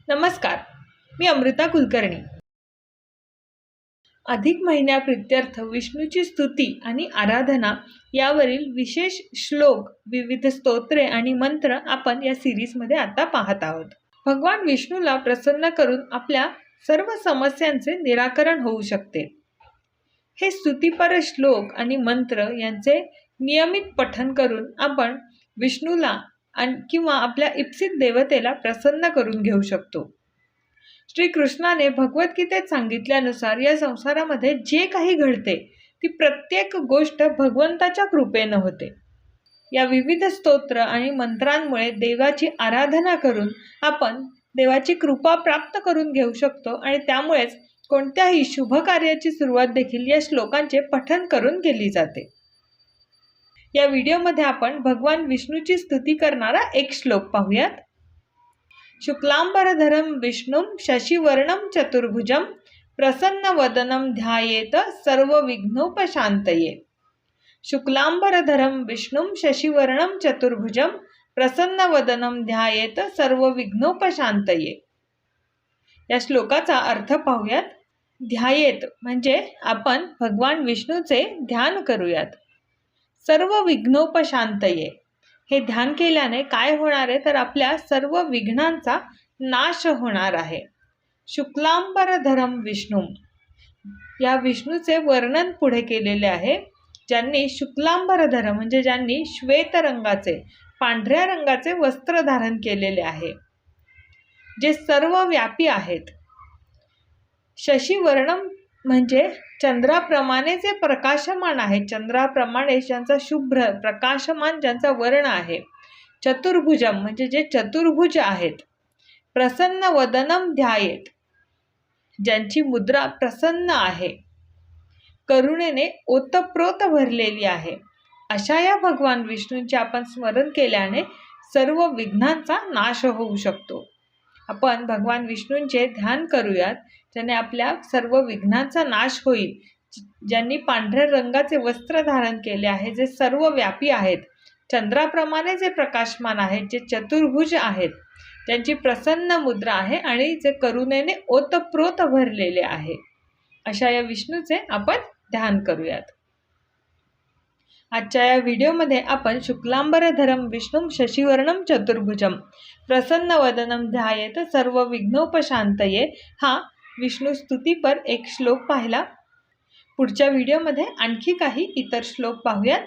नमस्कार, मी अमृता कुलकर्णी। अधिक महिन्याप्रित्यर्थ विष्णूची स्तुती आणि आराधना यावरील विशेष श्लोक, विविध स्तोत्रे आणि मंत्र आपण या सिरीजमध्ये आता पाहत आहोत। भगवान विष्णूला प्रसन्न करून आपल्या सर्व समस्यांचे निराकरण होऊ शकते। हे स्तुतिपर श्लोक आणि मंत्र यांचे नियमित पठण करून आपण विष्णूला किंवा आपल्या इप्सित देवतेला प्रसन्न करून घेऊ शकतो। श्री कृष्णाने भगवद्गीतेत सांगितल्यानुसार या संसारामध्ये जे काही घडते ती प्रत्येक गोष्ट भगवंताच्या कृपेने होते। या विविध स्तोत्र आणि मंत्रांमुळे देवाची आराधना करून आपण देवाची कृपा प्राप्त करून घेऊ शकतो आणि त्यामुळेच कोणत्याही शुभ कार्याची सुरुवात देखील या श्लोकांचे पठण करून केली जाते। या व्हिडिओमध्ये आपण भगवान विष्णूची स्तुती करणारा एक श्लोक पाहूयात। शुक्लांबरधरं विष्णुं शशिवर्णं चतुर्भुजं प्रसन्नवदनं ध्यायेत सर्वविघ्नोपशान्तये। शुक्लांबरधरं विष्णुं शशिवर्णं चतुर्भुजं प्रसन्नवदनं ध्यायेत सर्वविघ्नोपशान्तये। या श्लोकाचा अर्थ पाहूयात। ध्यायेत म्हणजे आपण भगवान विष्णूचे ध्यान करूयात। सर्व विघ्नोपशान्तये हे ध्यान केल्याने काय होणार आहे तर आपल्या सर्व विघ्नांचा नाश होणार आहे। शुक्लांबरधरं विष्णू या विष्णूचे वर्णन पुढे केलेले आहे। ज्यांनी शुक्लांबरधर म्हणजे ज्यांनी श्वेत रंगाचे पांढऱ्या रंगाचे वस्त्र धारण केलेले आहे, जे सर्व व्यापी आहेत। शशिवर्णम म्हणजे चंद्राप्रमाणे जे प्रकाशमान आहे, चंद्राप्रमाणे ज्यांचा शुभ्र प्रकाशमान ज्यांचा वर्ण आहे। चतुर्भुजम म्हणजे जे चतुर्भुज आहेत। प्रसन्न वदनम ध्यायेत ज्यांची मुद्रा प्रसन्न आहे, करुणेने ओतप्रोत भरलेली आहे। अशा या भगवान विष्णूंचे आपण स्मरण केल्याने सर्व विघ्नांचा नाश होऊ शकतो। आपण भगवान विष्णूंचे ध्यान करूयात, ज्याने आपल्या सर्व विघ्नांचा नाश होईल। ज्यांनी पांढऱ्या रंगाचे वस्त्र धारण केले आहे, जे सर्व व्यापी आहेत, चंद्राप्रमाणे जे प्रकाशमान आहेत, जे चतुर्भुज आहेत, ज्यांची प्रसन्न मुद्रा आहे आणि जे करुणेने ओतप्रोत भरलेले आहे, अशा या विष्णूचे आपण ध्यान करूयात। आजच्या या व्हिडिओमध्ये आपण शुक्लांबरधरं विष्णुं शशिवर्णं चतुर्भुजं प्रसन्नवदनं ध्यायेत सर्वविघ्नोपशान्तये हा विष्णू स्तुतीपर एक श्लोक पाहिला। पुढच्या व्हिडिओमध्ये आणखी काही इतर श्लोक पाहूयात।